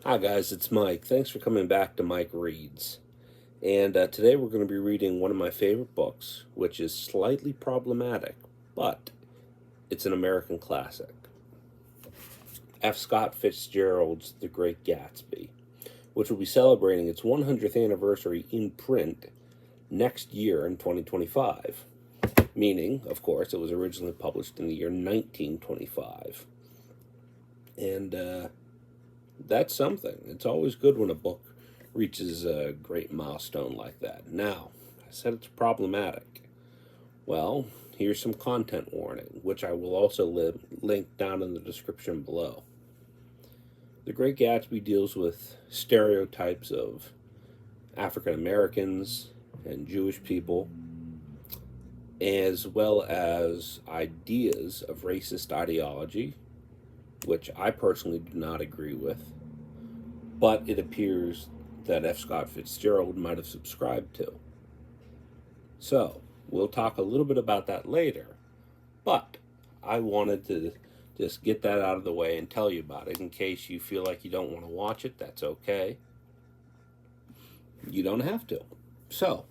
Hi guys, it's Mike. Thanks for coming back to Mike Reads. And today we're going to be reading one of my favorite books, which is slightly problematic, but it's an American classic. F. Scott Fitzgerald's The Great Gatsby, which will be celebrating its 100th anniversary in print next year in 2025. Meaning, of course, it was originally published in the year 1925. And that's something. It's always good when a book reaches a great milestone like that. Now, I said it's problematic. Well, here's some content warning, which I will also link down in the description below. The Great Gatsby deals with stereotypes of African Americans and Jewish people, as well as ideas of racist ideology, which I personally do not agree with, but it appears that F. Scott Fitzgerald might have subscribed to. So, we'll talk a little bit about that later, but I wanted to just get that out of the way and tell you about it in case you feel like you don't want to watch it. That's okay. You don't have to. So,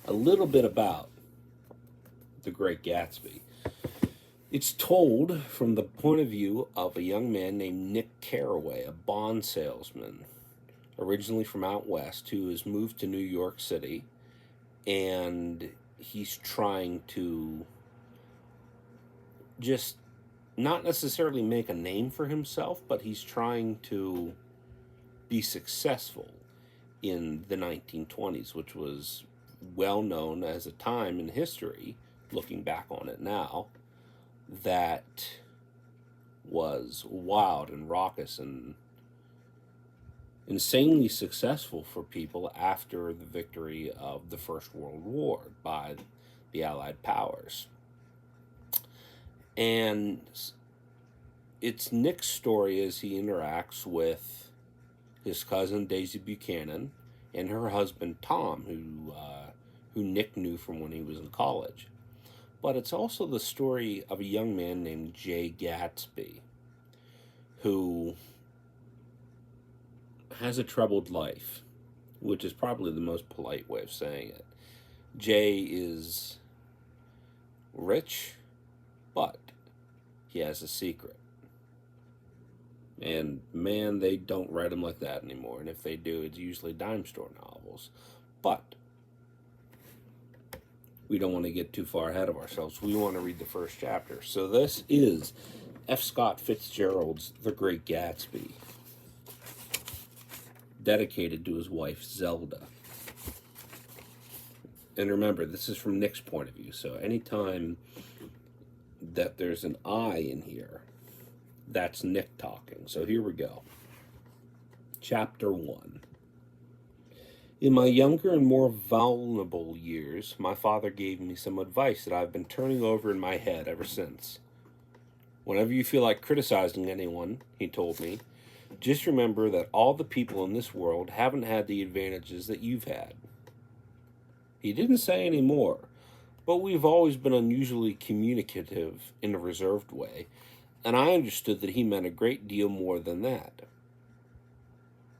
a little bit about The Great Gatsby. It's told from the point of view of a young man named Nick Carraway, a bond salesman, originally from out west, who has moved to New York City, and he's trying to just not necessarily make a name for himself, but he's trying to be successful in the 1920s, which was well known as a time in history, looking back on it now, that was wild and raucous and insanely successful for people after the victory of the First World War by the Allied powers. And it's Nick's story as he interacts with his cousin Daisy Buchanan and her husband Tom, who Nick knew from when he was in college. But it's also the story of a young man named Jay Gatsby, who has a troubled life, which is probably the most polite way of saying it. Jay is rich, but he has a secret. And man, they don't write him like that anymore. And if they do, it's usually dime store novels. But we don't want to get too far ahead of ourselves. We want to read the first chapter. So this is F. Scott Fitzgerald's The Great Gatsby, dedicated to his wife, Zelda. And remember, this is from Nick's point of view, so anytime that there's an I in here, that's Nick talking. So here we go. Chapter 1. In my younger and more vulnerable years, my father gave me some advice that I've been turning over in my head ever since. Whenever you feel like criticizing anyone, he told me, just remember that all the people in this world haven't had the advantages that you've had. He didn't say any more, but we've always been unusually communicative in a reserved way, and I understood that he meant a great deal more than that.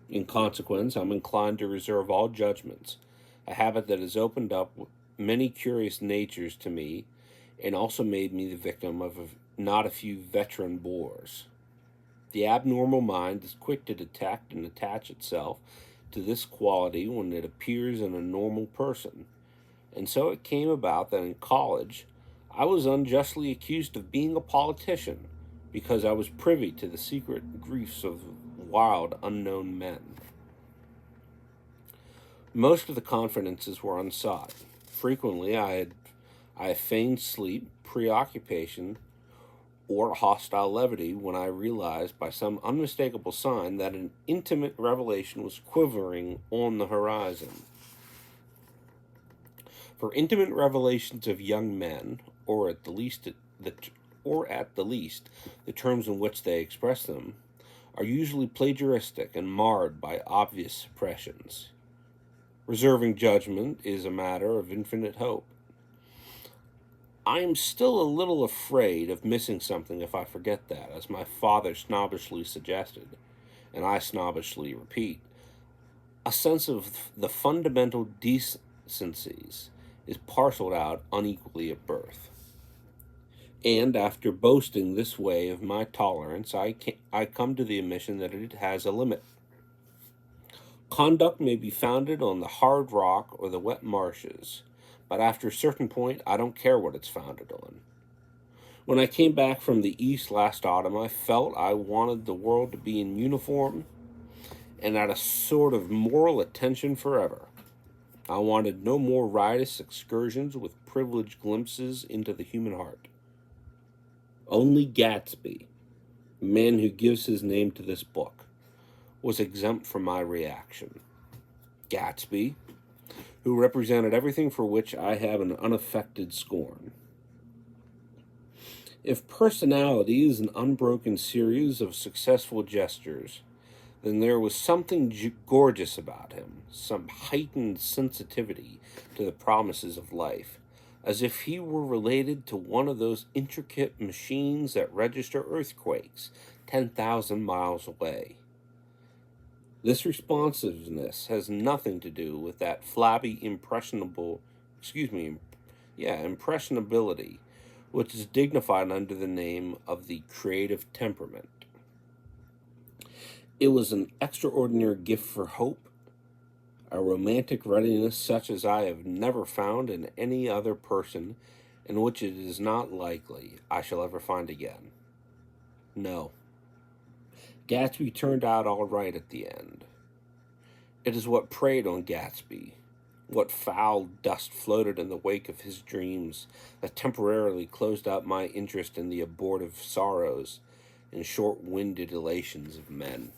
In consequence, I'm inclined to reserve all judgments, a habit that has opened up many curious natures to me and also made me the victim of not a few veteran bores. The abnormal mind is quick to detect and attach itself to this quality when it appears in a normal person, and so it came about that in college I was unjustly accused of being a politician because I was privy to the secret griefs of wild, unknown men. Most of the confidences were unsought. Frequently, I feigned sleep, preoccupation, or hostile levity when I realized by some unmistakable sign that an intimate revelation was quivering on the horizon. For intimate revelations of young men, or at the least the terms in which they express them, are usually plagiaristic and marred by obvious suppressions. Reserving judgment is a matter of infinite hope. I am still a little afraid of missing something if I forget that, as my father snobbishly suggested, and I snobbishly repeat, a sense of the fundamental decencies is parceled out unequally at birth. And after boasting this way of my tolerance, I come to the admission that it has a limit. Conduct may be founded on the hard rock or the wet marshes, but after a certain point, I don't care what it's founded on. When I came back from the East last autumn, I felt I wanted the world to be in uniform and at a sort of moral attention forever. I wanted no more riotous excursions with privileged glimpses into the human heart. Only Gatsby, the man who gives his name to this book, was exempt from my reaction. Gatsby, who represented everything for which I have an unaffected scorn. If personality is an unbroken series of successful gestures, then there was something gorgeous about him, some heightened sensitivity to the promises of life, as if he were related to one of those intricate machines that register earthquakes 10,000 miles away. This responsiveness has nothing to do with that flabby impressionability, which is dignified under the name of the creative temperament. It was an extraordinary gift for hope, a romantic readiness such as I have never found in any other person, and which it is not likely I shall ever find again. No. Gatsby turned out all right at the end. It is what preyed on Gatsby, what foul dust floated in the wake of his dreams that temporarily closed out my interest in the abortive sorrows and short-winded elations of men.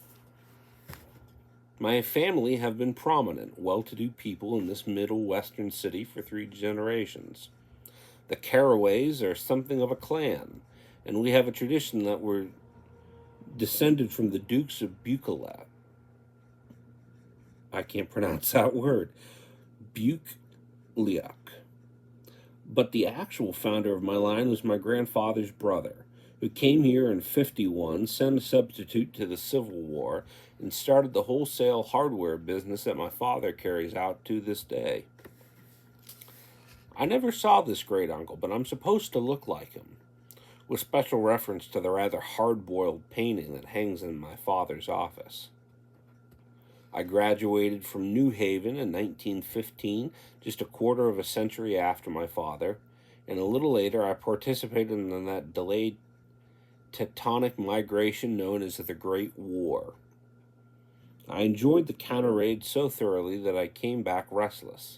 My family have been prominent, well-to-do people in this middle western city for 3 generations. The Carraways are something of a clan, and we have a tradition that we're descended from the Dukes of Buccleuch. I can't pronounce that word. Buccleuch. But the actual founder of my line was my grandfather's brother, who came here in 51, sent a substitute to the Civil War, and started the wholesale hardware business that my father carries out to this day. I never saw this great uncle, but I'm supposed to look like him, with special reference to the rather hard-boiled painting that hangs in my father's office. I graduated from New Haven in 1915, just a quarter of a century after my father, and a little later I participated in that delayed tectonic migration known as the Great War. I enjoyed the counter-raid so thoroughly that I came back restless.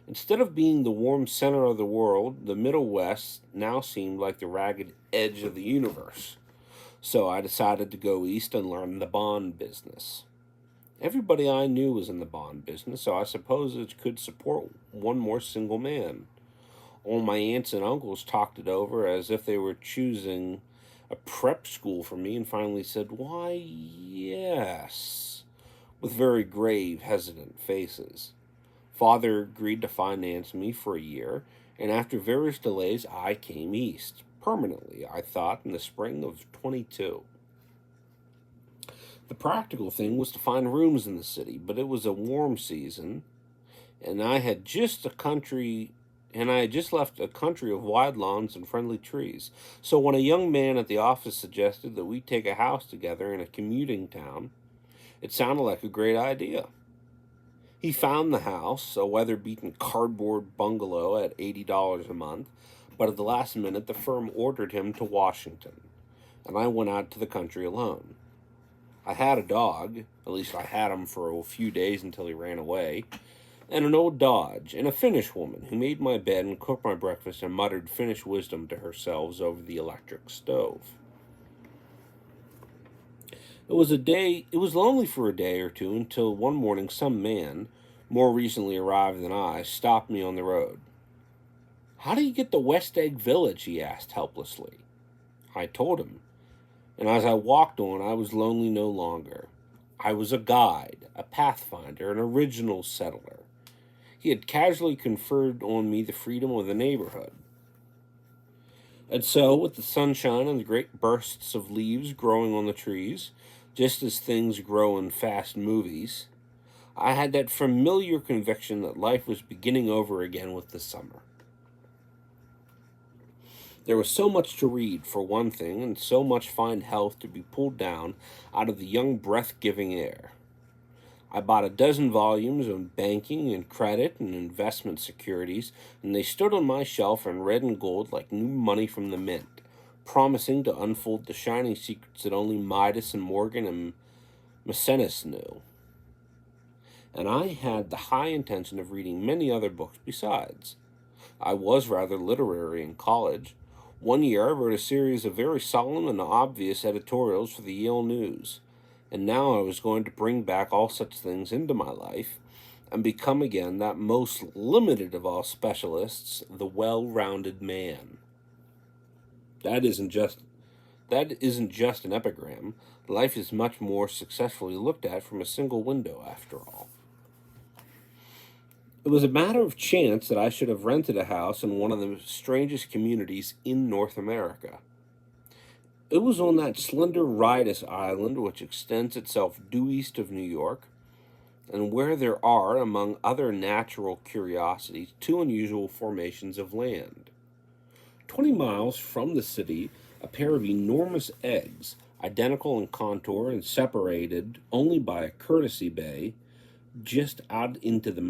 Instead of being the warm center of the world, the Middle West now seemed like the ragged edge of the universe. So I decided to go east and learn the bond business. Everybody I knew was in the bond business, so I suppose it could support one more single man. All my aunts and uncles talked it over as if they were choosing a prep school for me, and finally said, "Why, yes," with very grave, hesitant faces. Father agreed to finance me for a year, and after various delays, I came east. Permanently, I thought, in the spring of 22. The practical thing was to find rooms in the city, but it was a warm season, and I had just left a country of wide lawns and friendly trees. So when a young man at the office suggested that we take a house together in a commuting town, it sounded like a great idea. He found the house, a weather-beaten cardboard bungalow at $80 a month, but at the last minute the firm ordered him to Washington, and I went out to the country alone. I had a dog, at least I had him for a few days until he ran away, and an old Dodge, and a Finnish woman who made my bed and cooked my breakfast and muttered Finnish wisdom to herself over the electric stove. It was lonely for a day or two until one morning some man, more recently arrived than I, stopped me on the road. "How do you get to West Egg Village?" he asked helplessly. I told him, and as I walked on, I was lonely no longer. I was a guide, a pathfinder, an original settler. He had casually conferred on me the freedom of the neighborhood. And so, with the sunshine and the great bursts of leaves growing on the trees, Just as things grow in fast movies, I had that familiar conviction that life was beginning over again with the summer. There was so much to read, for one thing, and so much fine health to be pulled down out of the young breath-giving air. I bought a dozen volumes on banking and credit and investment securities, and they stood on my shelf in red and gold like new money from the mint, promising to unfold the shining secrets that only Midas and Morgan and Maecenas knew. And I had the high intention of reading many other books besides. I was rather literary in college. One year I wrote a series of very solemn and obvious editorials for the Yale News, and now I was going to bring back all such things into my life and become again that most limited of all specialists, the well-rounded man. That isn't just an epigram. Life is much more successfully looked at from a single window, after all. It was a matter of chance that I should have rented a house in one of the strangest communities in North America. It was on that slender riotous island which extends itself due east of New York, and where there are, among other natural curiosities, two unusual formations of land. 20 miles from the city, a pair of enormous eggs, identical in contour and separated only by a courtesy bay, just out into the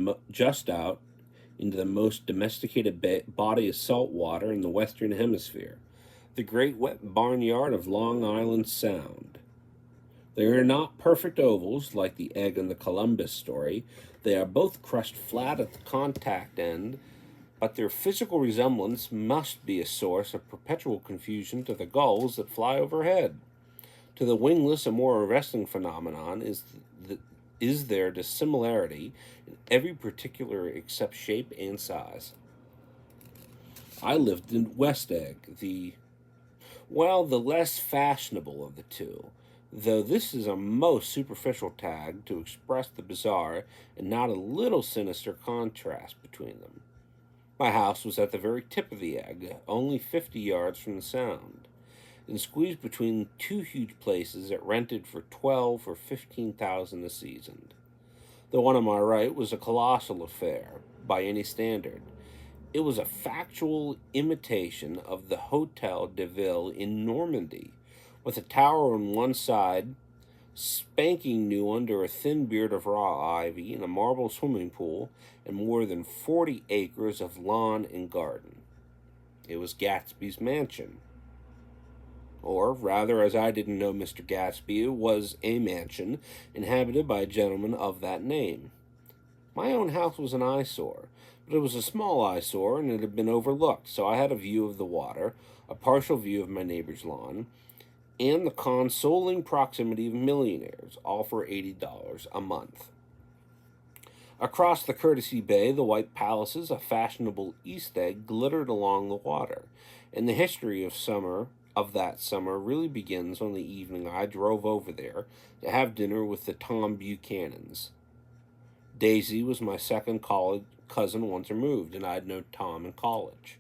most domesticated body of salt water in the Western Hemisphere, the great wet barnyard of Long Island Sound. They are not perfect ovals like the egg in the Columbus story. They are both crushed flat at the contact end, but their physical resemblance must be a source of perpetual confusion to the gulls that fly overhead. To the wingless, a more arresting phenomenon is their dissimilarity in every particular except shape and size. I lived in West Egg, the less fashionable of the two, though this is a most superficial tag to express the bizarre and not a little sinister contrast between them. My house was at the very tip of the egg, only 50 yards from the Sound, and squeezed between two huge places that rented for $12,000 or $15,000 a season. The one on my right was a colossal affair, by any standard. It was a factual imitation of the Hotel de Ville in Normandy, with a tower on one side, spanking new under a thin beard of raw ivy, and a marble swimming pool, and more than 40 acres of lawn and garden. It was Gatsby's mansion. Or, rather, as I didn't know Mr. Gatsby, it was a mansion inhabited by a gentleman of that name. My own house was an eyesore, but it was a small eyesore, and it had been overlooked, so I had a view of the water, a partial view of my neighbor's lawn, and the consoling proximity of millionaires, all for $80 a month. Across the courtesy bay, the white palaces, a fashionable East Egg, glittered along the water, and the history of that summer really begins on the evening I drove over there to have dinner with the Tom Buchanans. Daisy was my second college cousin once removed, and I'd known Tom in college.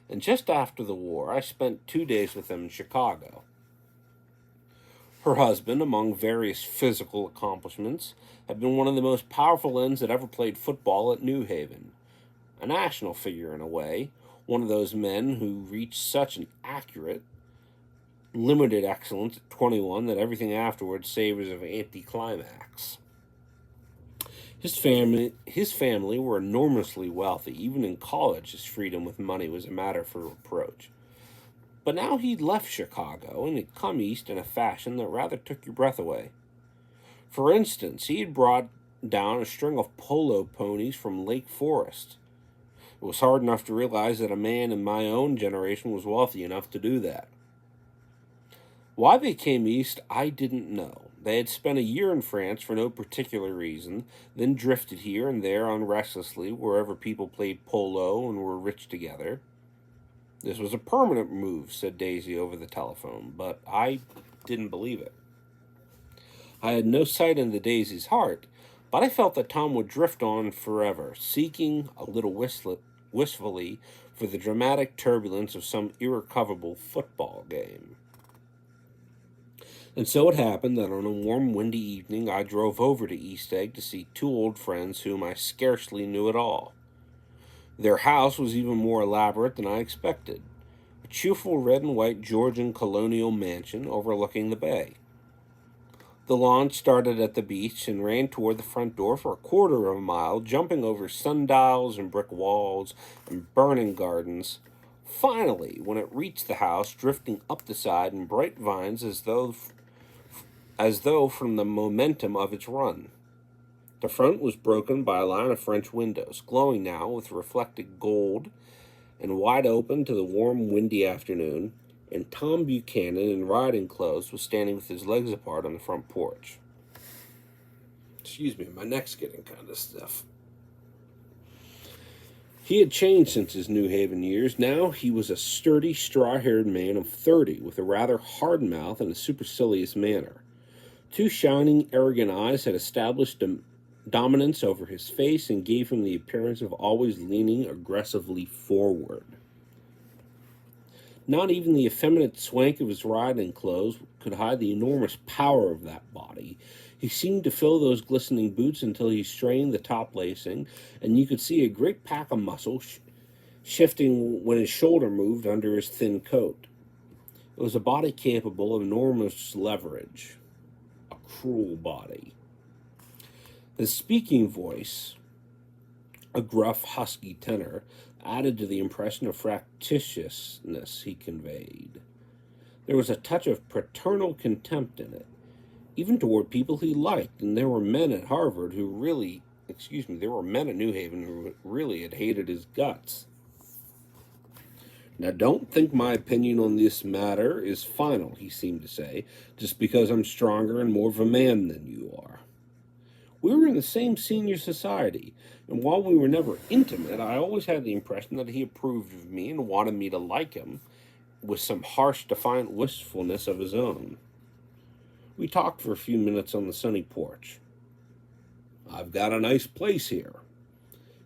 And just after the war, I spent 2 days with them in Chicago. Her husband, among various physical accomplishments, had been one of the most powerful ends that ever played football at New Haven. A national figure in a way, one of those men who reached such an accurate, limited excellence at 21 that everything afterwards savors of anticlimax. His family were enormously wealthy. Even in college, his freedom with money was a matter for reproach. But now he'd left Chicago and had come east in a fashion that rather took your breath away. For instance, he had brought down a string of polo ponies from Lake Forest. It was hard enough to realize that a man in my own generation was wealthy enough to do that. Why they came east, I didn't know. They had spent a year in France for no particular reason, then drifted here and there unrestlessly wherever people played polo and were rich together. This was a permanent move, said Daisy over the telephone, but I didn't believe it. I had no sight into Daisy's heart, but I felt that Tom would drift on forever, seeking, a little wistfully, for the dramatic turbulence of some irrecoverable football game. And so it happened that on a warm, windy evening I drove over to East Egg to see two old friends whom I scarcely knew at all. Their house was even more elaborate than I expected, a cheerful red and white Georgian colonial mansion overlooking the bay. The lawn started at the beach and ran toward the front door for a quarter of a mile, jumping over sundials and brick walls and burning gardens. Finally, when it reached the house, drifting up the side in bright vines as though from the momentum of its run. The front was broken by a line of French windows, glowing now with reflected gold and wide open to the warm, windy afternoon, and Tom Buchanan in riding clothes was standing with his legs apart on the front porch. Excuse me, my neck's getting kind of stiff. He had changed since his New Haven years. Now he was a sturdy, straw-haired man of 30, with a rather hard mouth and a supercilious manner. Two shining, arrogant eyes had established dominance over his face and gave him the appearance of always leaning aggressively forward. Not even the effeminate swank of his riding clothes could hide the enormous power of that body. He seemed to fill those glistening boots until he strained the top lacing, and you could see a great pack of muscle shifting when his shoulder moved under his thin coat. It was a body capable of enormous leverage. A cruel body. His speaking voice, a gruff, husky tenor, added to the impression of fractiousness he conveyed. There was a touch of paternal contempt in it, even toward people he liked, and there were men at Harvard who really, there were men at New Haven who really had hated his guts. Now, don't think my opinion on this matter is final, he seemed to say, just because I'm stronger and more of a man than you are. We were in the same senior society, and while we were never intimate, I always had the impression that he approved of me and wanted me to like him, with some harsh, defiant wistfulness of his own. We talked for a few minutes on the sunny porch. "I've got a nice place here,"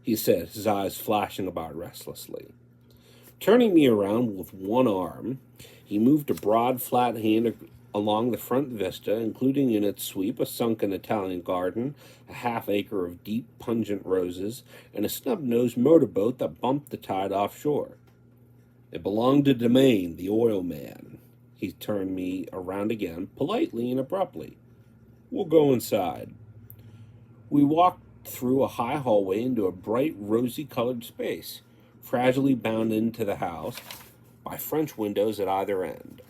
he said, his eyes flashing about restlessly. Turning me around with one arm, he moved a broad, flat hand along the front vista, including in its sweep a sunken Italian garden, a half-acre of deep, pungent roses, and a snub-nosed motorboat that bumped the tide offshore. It belonged to Domain, the oil man. He turned me around again, politely and abruptly. "We'll go inside." We walked through a high hallway into a bright, rosy-colored space, fragilely bound into the house by French windows at either end.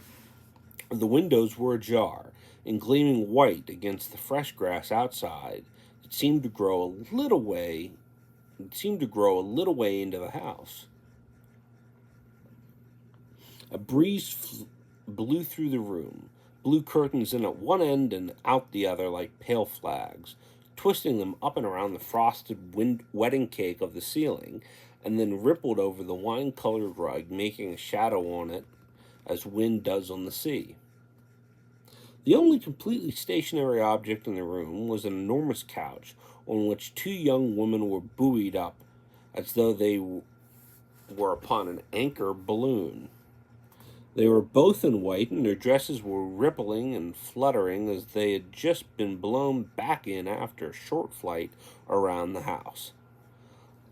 The windows were ajar, and gleaming white against the fresh grass outside, it seemed to grow a little way into the house. A breeze blew through the room, blew curtains in at one end and out the other like pale flags, twisting them up and around the frosted wedding cake of the ceiling, and then rippled over the wine-colored rug, making a shadow on it as wind does on the sea. The only completely stationary object in the room was an enormous couch on which two young women were buoyed up as though they were upon an anchor balloon. They were both in white, and their dresses were rippling and fluttering as they had just been blown back in after a short flight around the house.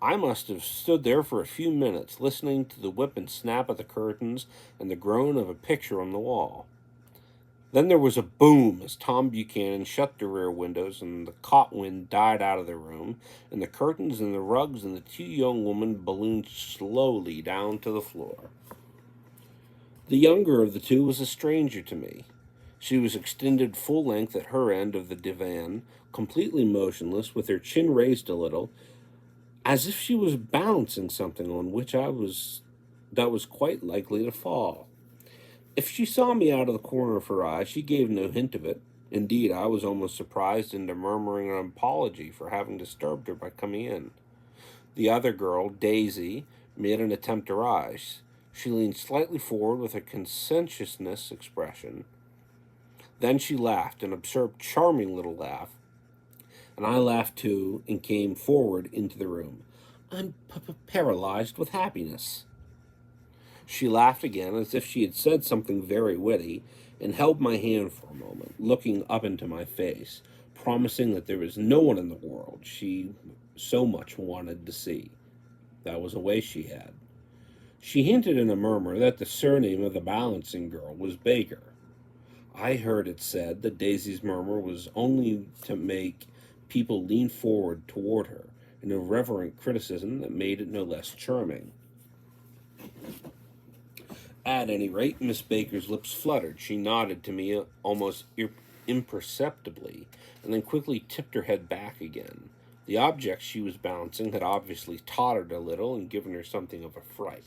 I must have stood there for a few minutes, listening to the whip and snap of the curtains and the groan of a picture on the wall. Then there was a boom as Tom Buchanan shut the rear windows and the caught wind died out of the room, and the curtains and the rugs and the two young women ballooned slowly down to the floor. The younger of the two was a stranger to me. She was extended full length at her end of the divan, completely motionless, with her chin raised a little, as if she was balancing something on which that was quite likely to fall. If she saw me out of the corner of her eye, she gave no hint of it. Indeed, I was almost surprised into murmuring an apology for having disturbed her by coming in. The other girl, Daisy, made an attempt to rise. She leaned slightly forward with a conscientiousness expression. Then she laughed, an absurd, charming little laugh, and I laughed too and came forward into the room. "I'm paralyzed with happiness." She laughed again, as if she had said something very witty, and held my hand for a moment, looking up into my face, promising that there was no one in the world she so much wanted to see. That was a way she had. She hinted in a murmur that the surname of the balancing girl was Baker. I heard it said that Daisy's murmur was only to make people lean forward toward her, an irreverent criticism that made it no less charming. At any rate, Miss Baker's lips fluttered. She nodded to me almost imperceptibly, and then quickly tipped her head back again. The object she was balancing had obviously tottered a little and given her something of a fright.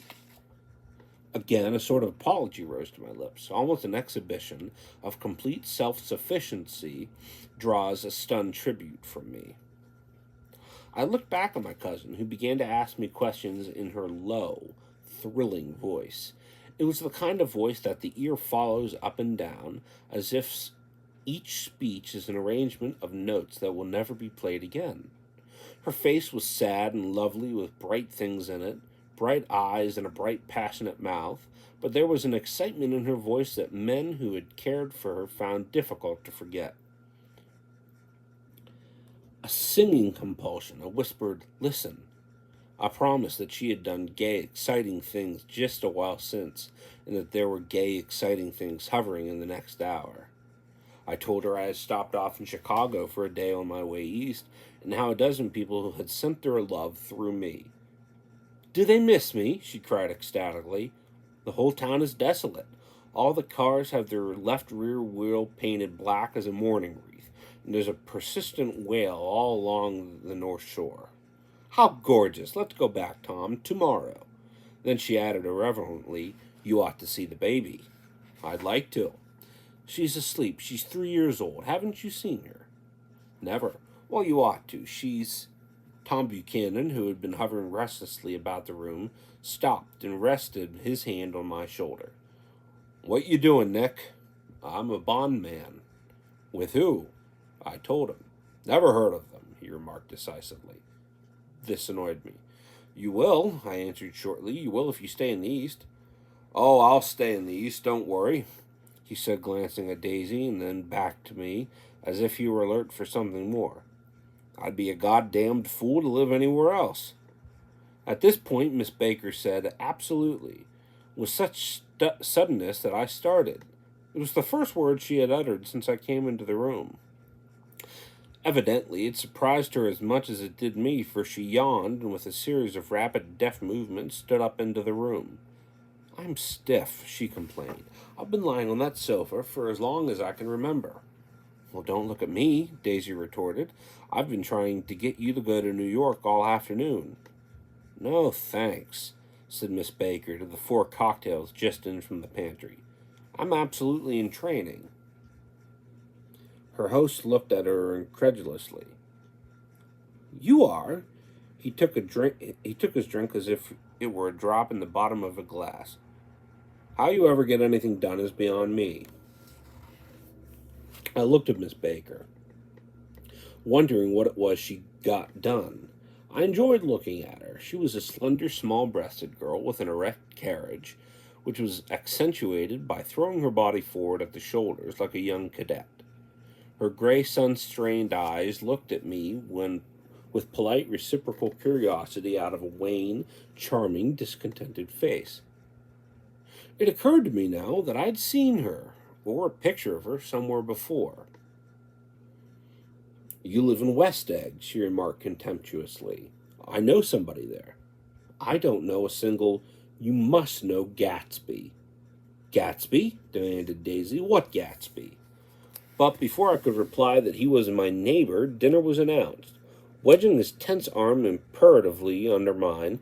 Again, a sort of apology rose to my lips. Almost an exhibition of complete self-sufficiency draws a stunned tribute from me. I looked back at my cousin, who began to ask me questions in her low, thrilling voice. It was the kind of voice that the ear follows up and down, as if each speech is an arrangement of notes that will never be played again. Her face was sad and lovely, with bright things in it, bright eyes and a bright, passionate mouth, but there was an excitement in her voice that men who had cared for her found difficult to forget. A singing compulsion, a whispered, "Listen." I promised that she had done gay, exciting things just a while since, and that there were gay, exciting things hovering in the next hour. I told her I had stopped off in Chicago for a day on my way east, and how a dozen people had sent their love through me. "Do they miss me?" she cried ecstatically. "The whole town is desolate. All the cars have their left rear wheel painted black as a mourning wreath, and there's a persistent wail all along the North Shore. How gorgeous! Let's go back, Tom, tomorrow." Then she added irreverently, "You ought to see the baby." "I'd like to." "She's asleep. She's 3 years old. Haven't you seen her?" "Never." "Well, you ought to. She's—" Tom Buchanan, who had been hovering restlessly about the room, stopped and rested his hand on my shoulder. "What you doing, Nick?" "I'm a bondman." "With who?" I told him. "Never heard of them," he remarked decisively. This annoyed me. "You will," I answered shortly. "You will if you stay in the East." "Oh, I'll stay in the East, don't worry," he said, glancing at Daisy and then back to me, as if he were alert for something more. "I'd be a goddamned fool to live anywhere else." At this point, Miss Baker said, "Absolutely," with such suddenness that I started. It was the first word she had uttered since I came into the room. Evidently, it surprised her as much as it did me, for she yawned, and with a series of rapid, deft movements, stood up into the room. "I'm stiff," she complained. "I've been lying on that sofa for as long as I can remember." "Well, don't look at me," Daisy retorted. "I've been trying to get you to go to New York all afternoon." "No, thanks," said Miss Baker to the 4 cocktails just in from the pantry. "I'm absolutely in training." Her host looked at her incredulously. "You are?" He took his drink as if it were a drop in the bottom of a glass. "How you ever get anything done is beyond me." I looked at Miss Baker, wondering what it was she got done. I enjoyed looking at her. She was a slender, small-breasted girl with an erect carriage, which was accentuated by throwing her body forward at the shoulders like a young cadet. Her gray, sun-strained eyes looked at me with polite, reciprocal curiosity out of a wan, charming, discontented face. It occurred to me now that I'd seen her, or a picture of her, somewhere before. "You live in West Egg," she remarked contemptuously. "I know somebody there." "I don't know a single—" "You must know Gatsby." "Gatsby?" demanded Daisy. "What Gatsby?" But before I could reply that he was my neighbor, dinner was announced. Wedging his tense arm imperatively under mine,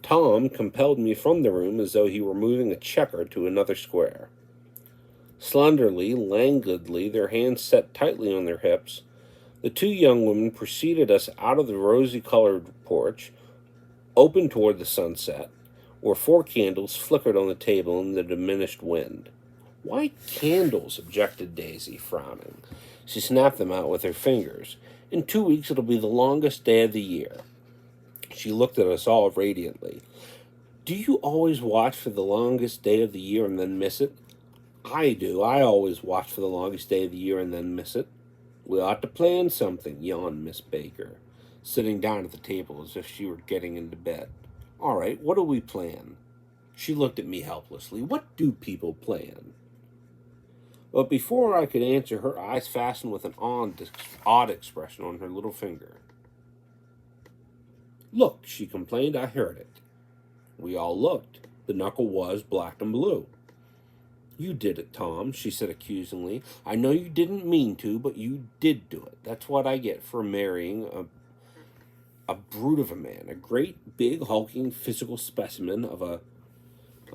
Tom compelled me from the room as though he were moving a checker to another square. Slenderly, languidly, their hands set tightly on their hips, the 2 young women preceded us out of the rosy-colored porch, open toward the sunset, where 4 candles flickered on the table in the diminished wind. "Why candles?" objected Daisy, frowning. She snapped them out with her fingers. "In 2 weeks it'll be the longest day of the year." She looked at us all radiantly. "Do you always watch for the longest day of the year and then miss it?" I do. I always watch for the longest day of the year and then miss it. We ought to plan something, yawned Miss Baker, sitting down at the table as if she were getting into bed. All right, what do we plan? She looked at me helplessly. What do people plan? But before I could answer, her eyes fastened with an odd expression on her little finger. Look, she complained, I heard it. We all looked. The knuckle was black and blue. You did it, Tom, she said accusingly. I know you didn't mean to, but you did do it. That's what I get for marrying a brute of a man, a great, big, hulking, physical specimen of a...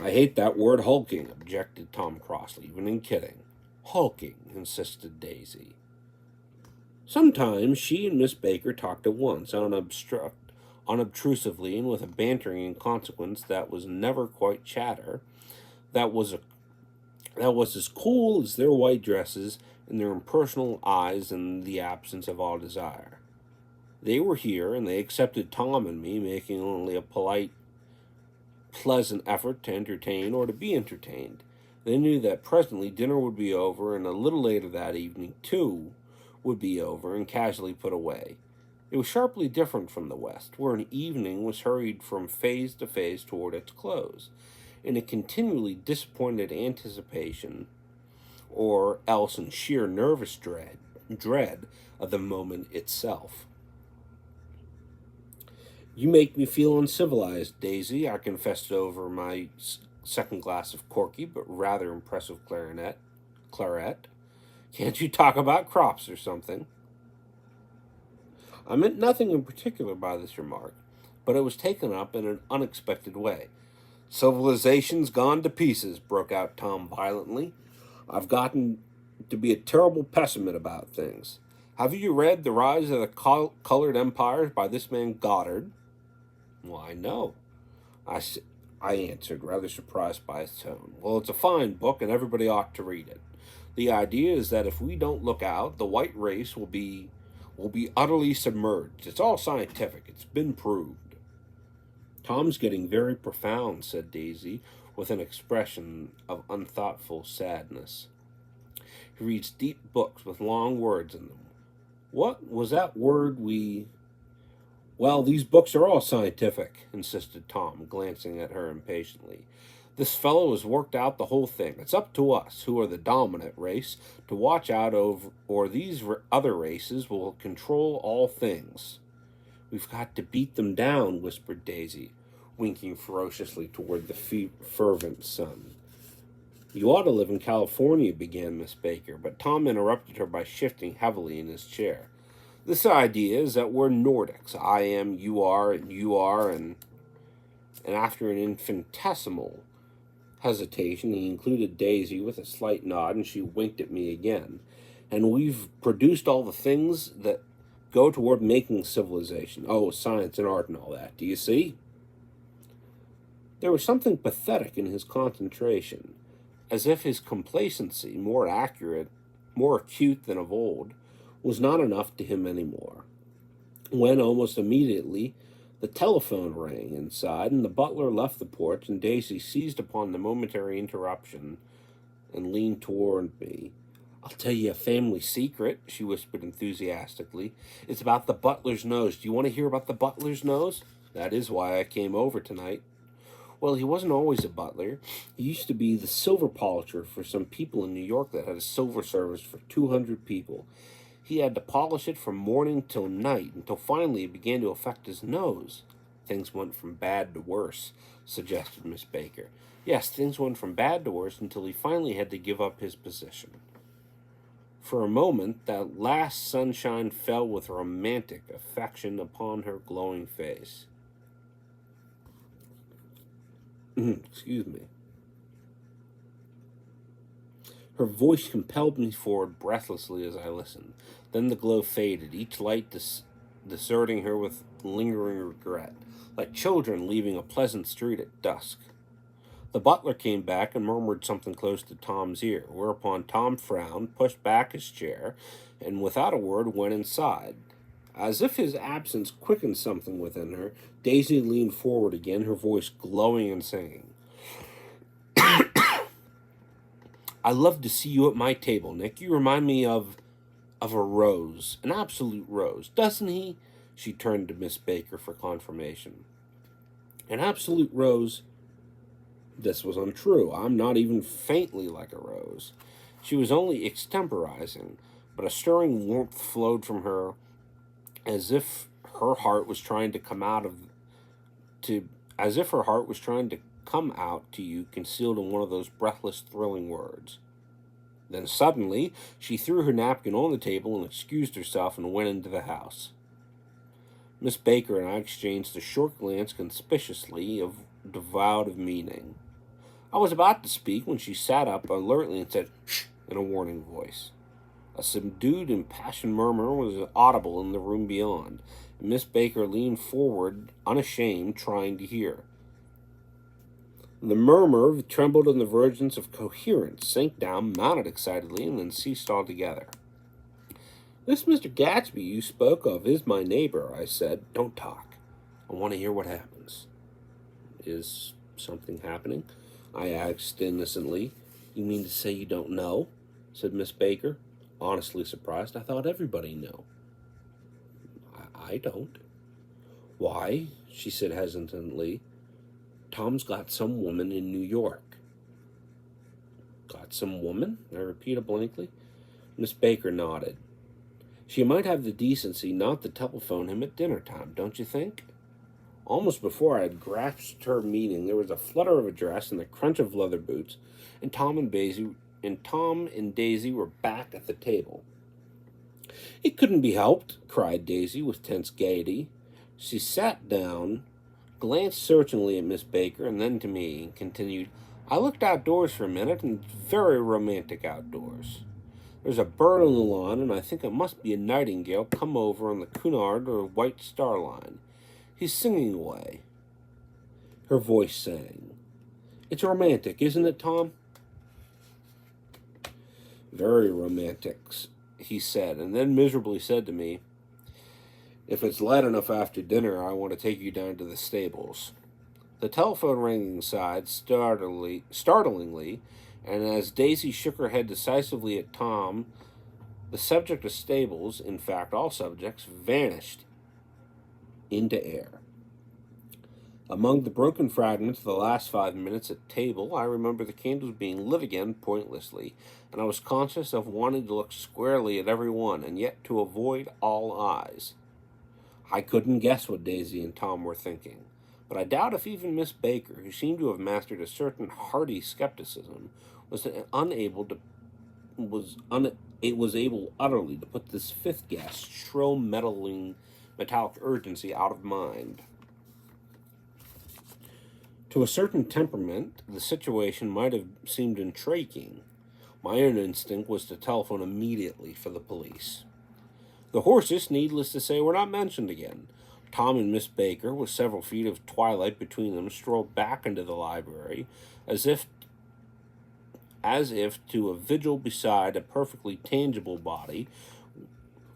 I hate that word hulking, objected Tom crossly, even in kidding. Hulking, insisted Daisy. Sometimes she and Miss Baker talked at once, unobtrusively, and with a bantering inconsequence that was never quite chatter, that was as cool as their white dresses and their impersonal eyes in the absence of all desire. They were here, and they accepted Tom and me, making only a polite, pleasant effort to entertain or to be entertained. They knew that presently dinner would be over, and a little later that evening, too, would be over and casually put away. It was sharply different from the West, where an evening was hurried from phase to phase toward its close, in a continually disappointed anticipation, or else in sheer nervous dread of the moment itself. You make me feel uncivilized, Daisy, I confessed over my second glass of corky but rather impressive claret. Can't you talk about crops or something? I meant nothing in particular by this remark, but it was taken up in an unexpected way. Civilization's gone to pieces, broke out Tom violently. I've gotten to be a terrible pessimist about things. Have you read The Rise of the Colored Empires by this man Goddard? Why, no, I answered, rather surprised by his tone. Well, it's a fine book, and everybody ought to read it. The idea is that if we don't look out, the white race will be utterly submerged. It's all scientific. It's been proved. Tom's getting very profound, said Daisy, with an expression of unthoughtful sadness. He reads deep books with long words in them. What was that word we... Well, these books are all scientific, insisted Tom, glancing at her impatiently. This fellow has worked out the whole thing. It's up to us, who are the dominant race, to watch out over, or these other races will control all things. We've got to beat them down, whispered Daisy, winking ferociously toward the fervent sun. You ought to live in California, began Miss Baker, but Tom interrupted her by shifting heavily in his chair. This idea is that we're Nordics. I am, you are, and after an infinitesimal hesitation, he included Daisy with a slight nod, and she winked at me again. And we've produced all the things that go toward making civilization. Oh, science and art and all that. Do you see? There was something pathetic in his concentration, as if his complacency, more acute than of old, was not enough to him any more. When, almost immediately, the telephone rang inside, and the butler left the porch, and Daisy seized upon the momentary interruption and leaned toward me. I'll tell you a family secret, she whispered enthusiastically. It's about the butler's nose. Do you want to hear about the butler's nose? That is why I came over tonight. Well, he wasn't always a butler. He used to be the silver polisher for some people in New York that had a silver service for 200 people. He had to polish it from morning till night, until finally it began to affect his nose. Things went from bad to worse, suggested Miss Baker. Yes, things went from bad to worse until he finally had to give up his position. For a moment, that last sunshine fell with romantic affection upon her glowing face. Excuse me. Her voice compelled me forward breathlessly as I listened. Then the glow faded, each light deserting her with lingering regret, like children leaving a pleasant street at dusk. The butler came back and murmured something close to Tom's ear, whereupon Tom frowned, pushed back his chair, and without a word went inside. As if his absence quickened something within her, Daisy leaned forward again, her voice glowing and singing. I love to see you at my table, Nick. You remind me of a rose, an absolute rose, doesn't he?" She turned to Miss Baker for confirmation. "An absolute rose?" This was untrue. I'm not even faintly like a rose. She was only extemporizing, but a stirring warmth flowed from her, as if her heart was trying to come out of to as if her heart was trying to come out to you, concealed in one of those breathless, thrilling words. Then suddenly she threw her napkin on the table and excused herself and went into the house. Miss Baker and I exchanged a short glance conspicuously devoid of meaning. I was about to speak when she sat up alertly and said, "Shh," in a warning voice. A subdued, impassioned murmur was audible in the room beyond, and Miss Baker leaned forward, unashamed, trying to hear. The murmur trembled on the verge of coherence, sank down, mounted excitedly, and then ceased altogether. "This Mr. Gatsby you spoke of is my neighbor," I said. "Don't talk. I want to hear what happens." "Is something happening?" I asked innocently. "You mean to say you don't know?" said Miss Baker, honestly surprised. "I thought everybody knew." I don't." "Why," she said hesitantly, "Tom's got some woman in New York." "Got some woman?" I repeated blankly. Miss Baker nodded. "She might have the decency not to telephone him at dinner time, don't you think?" Almost before I had grasped her meaning, there was a flutter of a dress and the crunch of leather boots, and Tom and Daisy were back at the table. "It couldn't be helped," cried Daisy with tense gaiety. She sat down, glanced searchingly at Miss Baker and then to me, and continued, "I looked outdoors for a minute, and it's very romantic outdoors. There's a bird on the lawn, and I think it must be a nightingale come over on the Cunard or White Star Line. He's singing away." Her voice sang. "It's romantic, isn't it, Tom?" "Very romantic," he said, and then miserably said to me, "If it's light enough after dinner, I want to take you down to the stables." The telephone rang inside, startlingly, and as Daisy shook her head decisively at Tom, the subject of stables, in fact all subjects, vanished into air. Among the broken fragments of the last 5 minutes at table, I remember the candles being lit again pointlessly, and I was conscious of wanting to look squarely at every one, and yet to avoid all eyes. I couldn't guess what Daisy and Tom were thinking, but I doubt if even Miss Baker, who seemed to have mastered a certain hearty skepticism, was able utterly to put this fifth guest's shrill metallic urgency out of mind. To a certain temperament, the situation might have seemed intriguing. My own instinct was to telephone immediately for the police. The horses, needless to say, were not mentioned again. Tom and Miss Baker, with several feet of twilight between them, strolled back into the library, as if to a vigil beside a perfectly tangible body,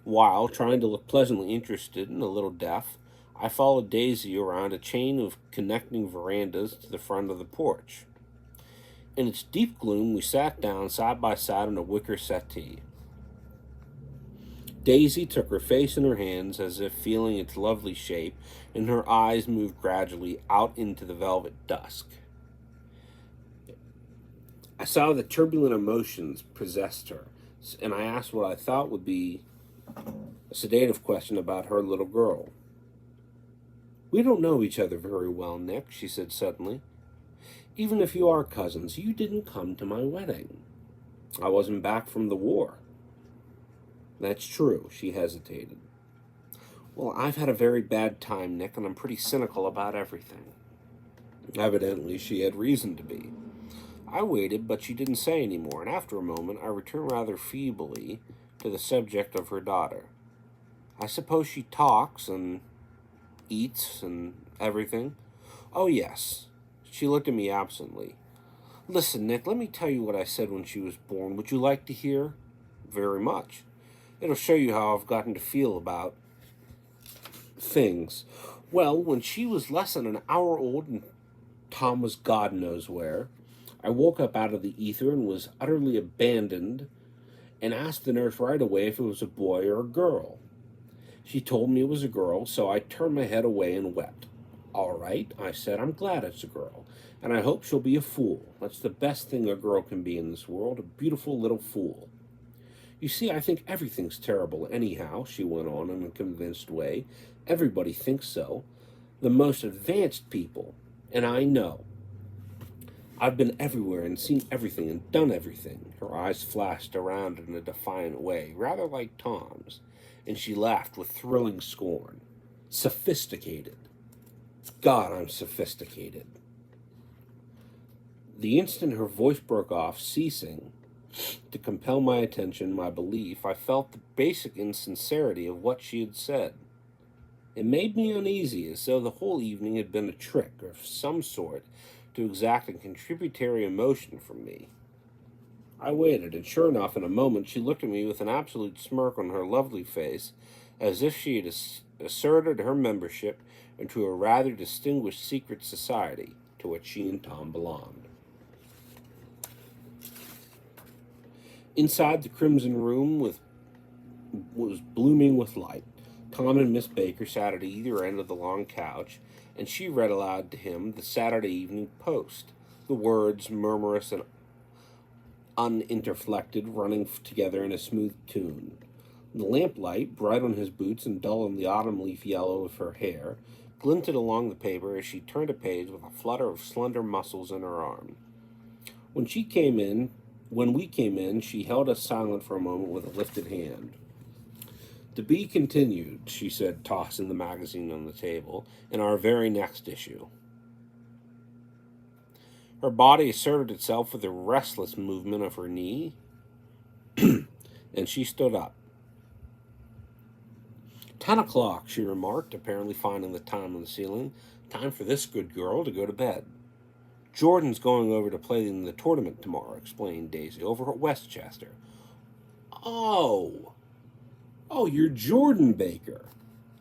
while, trying to look pleasantly interested and a little deaf, I followed Daisy around a chain of connecting verandas to the front of the porch. In its deep gloom, we sat down side by side on a wicker settee. Daisy took her face in her hands as if feeling its lovely shape, and her eyes moved gradually out into the velvet dusk. I saw the turbulent emotions possessed her, and I asked what I thought would be a sedative question about her little girl. "We don't know each other very well, Nick," she said suddenly. "Even if you are cousins, you didn't come to my wedding." "I wasn't back from the war." "That's true," she hesitated. "Well, I've had a very bad time, Nick, and I'm pretty cynical about everything." Evidently, she had reason to be. I waited, but she didn't say any more, and after a moment I returned rather feebly to the subject of her daughter. "I suppose she talks and eats and everything?" "Oh, yes." She looked at me absently. "Listen, Nick, let me tell you what I said when she was born. Would you like to hear?" "Very much. It'll show you how I've gotten to feel about things. Well, when she was less than an hour old and Tom was God knows where, I woke up out of the ether and was utterly abandoned and asked the nurse right away if it was a boy or a girl. She told me it was a girl, so I turned my head away and wept. All right, I said, I'm glad it's a girl, and I hope she'll be a fool. That's the best thing a girl can be in this world, a beautiful little fool. You see, I think everything's terrible anyhow, she went on in a convinced way. Everybody thinks so. The most advanced people, and I know. I've been everywhere and seen everything and done everything. Her eyes flashed around in a defiant way, rather like Tom's, and she laughed with thrilling scorn. Sophisticated. God, I'm sophisticated. The instant her voice broke off, ceasing to compel my attention, my belief, I felt the basic insincerity of what she had said. It made me uneasy, as though the whole evening had been a trick of some sort to exact a contributory emotion from me. I waited, and sure enough, in a moment she looked at me with an absolute smirk on her lovely face, as if she had asserted her membership into a rather distinguished secret society to which she and Tom belonged. Inside the crimson room was blooming with light. Tom and Miss Baker sat at either end of the long couch, and she read aloud to him the Saturday Evening Post, the words, murmurous and uninterflected, running together in a smooth tune. The lamplight, bright on his boots and dull on the autumn leaf yellow of her hair, glinted along the paper as she turned a page with a flutter of slender muscles in her arm. When we came in, she held us silent for a moment with a lifted hand. To be continued, she said, tossing the magazine on the table, in our very next issue. Her body asserted itself with a restless movement of her knee, and she stood up. 10 o'clock, she remarked, apparently finding the time on the ceiling. Time for this good girl to go to bed. Jordan's going over to play in the tournament tomorrow, explained Daisy, over at Westchester. Oh, you're Jordan Baker.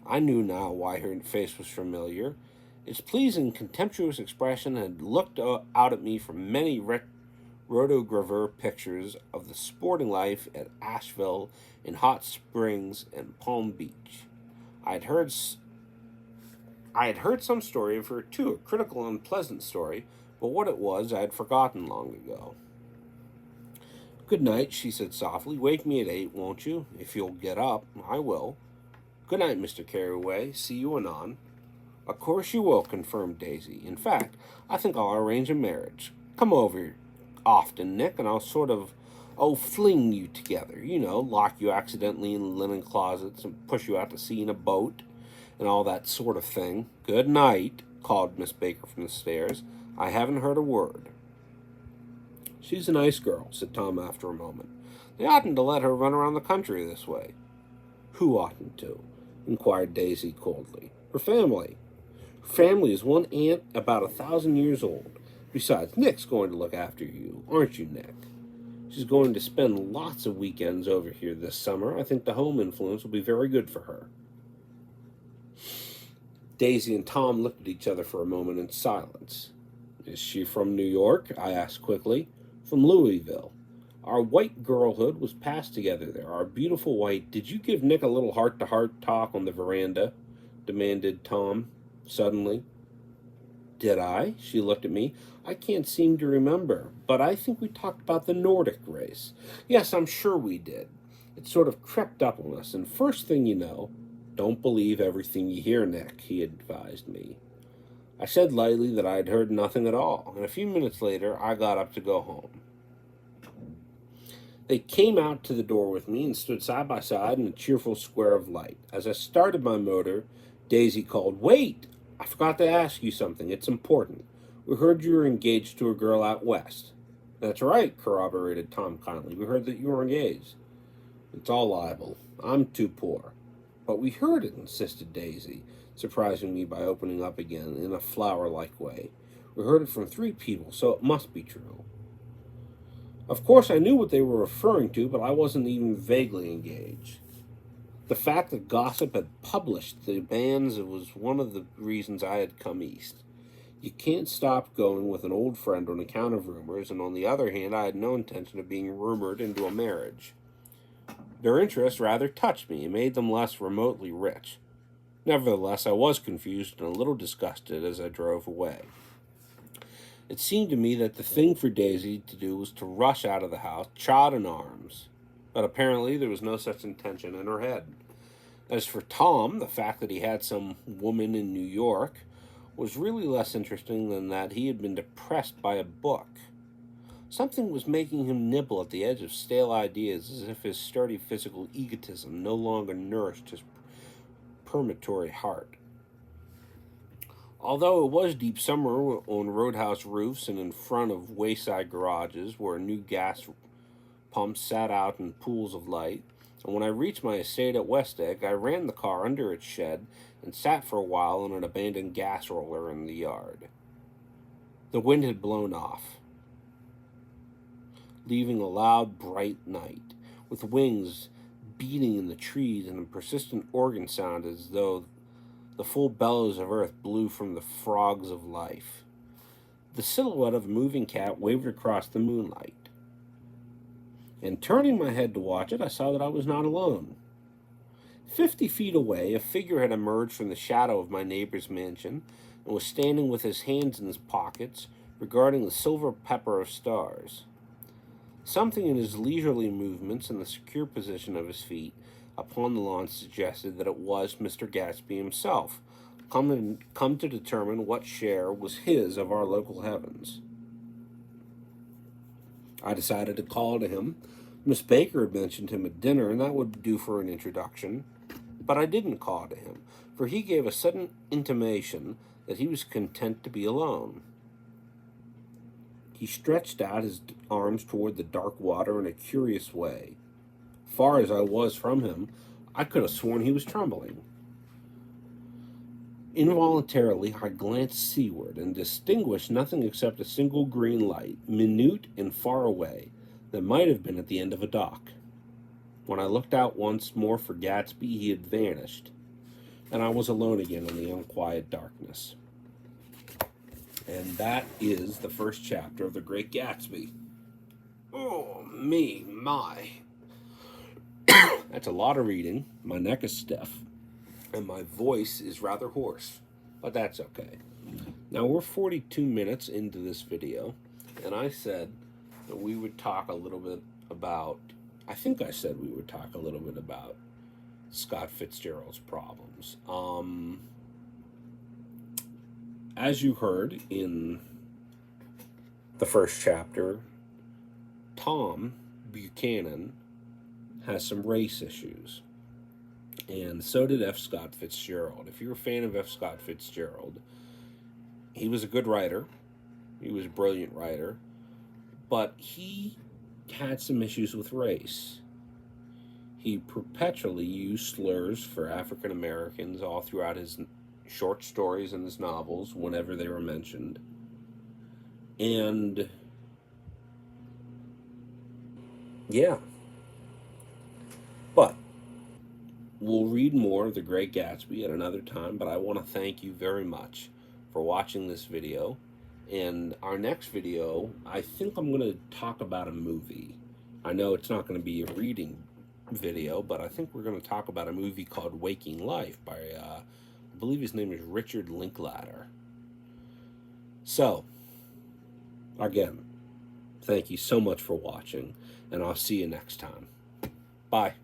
I knew now why her face was familiar. Its pleasing, contemptuous expression had looked out at me from many rotogravure pictures of the sporting life at Asheville and Hot Springs and Palm Beach. I had heard some story of her, too, a critical and unpleasant story, but what it was I had forgotten long ago. Good night, she said softly. Wake me at 8, won't you? If you'll get up, I will. Good night, Mr. Carryway. See you anon. Of course you will, confirmed Daisy. In fact, I think I'll arrange a marriage. Come over often, Nick, and I'll sort of, fling you together. You know, lock you accidentally in linen closets and push you out to sea in a boat and all that sort of thing. Good night, called Miss Baker from the stairs. I haven't heard a word. She's a nice girl, said Tom after a moment. They oughtn't to let her run around the country this way. Who oughtn't to? Inquired Daisy coldly. Her family. Her family is one aunt about 1,000 years old. Besides, Nick's going to look after you, aren't you, Nick? She's going to spend lots of weekends over here this summer. I think the home influence will be very good for her. Daisy and Tom looked at each other for a moment in silence. Is she from New York? I asked quickly. From Louisville. Our white girlhood was passed together there. Our beautiful white... Did you give Nick a little heart-to-heart talk on the veranda? Demanded Tom, suddenly. Did I? She looked at me. I can't seem to remember, but I think we talked about the Nordic race. Yes, I'm sure we did. It sort of crept up on us, and first thing you know... Don't believe everything you hear, Nick, he advised me. I said lightly that I had heard nothing at all, and a few minutes later I got up to go home. They came out to the door with me and stood side by side in a cheerful square of light. As I started my motor, Daisy called, Wait! I forgot to ask you something. It's important. We heard you were engaged to a girl out west. That's right, corroborated Tom kindly. We heard that you were engaged. It's all libel. I'm too poor. But we heard it, insisted Daisy, surprising me by opening up again in a flower-like way. We heard it from 3 people, so it must be true. Of course, I knew what they were referring to, but I wasn't even vaguely engaged. The fact that gossip had published the banns was one of the reasons I had come east. You can't stop going with an old friend on account of rumors, and on the other hand, I had no intention of being rumored into a marriage. Their interest rather touched me and made them less remotely rich. Nevertheless, I was confused and a little disgusted as I drove away. It seemed to me that the thing for Daisy to do was to rush out of the house, child in arms. But apparently there was no such intention in her head. As for Tom, the fact that he had some woman in New York was really less interesting than that he had been depressed by a book. Something was making him nibble at the edge of stale ideas, as if his sturdy physical egotism no longer nourished his permatory heart. Although it was deep summer on roadhouse roofs and in front of wayside garages where new gas pumps sat out in pools of light, and when I reached my estate at West Egg, I ran the car under its shed and sat for a while on an abandoned gas roller in the yard. The wind had blown off, leaving a loud, bright night, with wings beating in the trees and a persistent organ sound as though the full bellows of earth blew from the frogs of life. The silhouette of a moving cat wavered across the moonlight. And turning my head to watch it, I saw that I was not alone. 50 feet away, a figure had emerged from the shadow of my neighbor's mansion and was standing with his hands in his pockets, regarding the silver pepper of stars. Something in his leisurely movements and the secure position of his feet upon the lawn suggested that it was Mr. Gatsby himself, come to determine what share was his of our local heavens. I decided to call to him. Miss Baker had mentioned him at dinner, and that would do for an introduction. But I didn't call to him, for he gave a sudden intimation that he was content to be alone. He stretched out his arms toward the dark water in a curious way. Far as I was from him, I could have sworn he was trembling. Involuntarily, I glanced seaward and distinguished nothing except a single green light, minute and far away, that might have been at the end of a dock. When I looked out once more for Gatsby, he had vanished, and I was alone again in the unquiet darkness. And that is the first chapter of The Great Gatsby. Oh, me, my. That's a lot of reading. My neck is stiff, and my voice is rather hoarse, but that's okay. Now, we're 42 minutes into this video, and I said that we would talk a little bit about, I think I said we would talk a little bit about Scott Fitzgerald's problems. As you heard in the first chapter, Tom Buchanan has some race issues, and so did F. Scott Fitzgerald. If you're a fan of F. Scott Fitzgerald, he was a good writer. He was a brilliant writer, but he had some issues with race. He perpetually used slurs for African Americans all throughout his short stories and his novels whenever they were mentioned. And yeah. But we'll read more of The Great Gatsby at another time, but I want to thank you very much for watching this video. And our next video, I think I'm going to talk about a movie. I know it's not going to be a reading video, but I think we're going to talk about a movie called Waking Life by, I believe his name is Richard Linklater. So, again, thank you so much for watching, and I'll see you next time. Bye.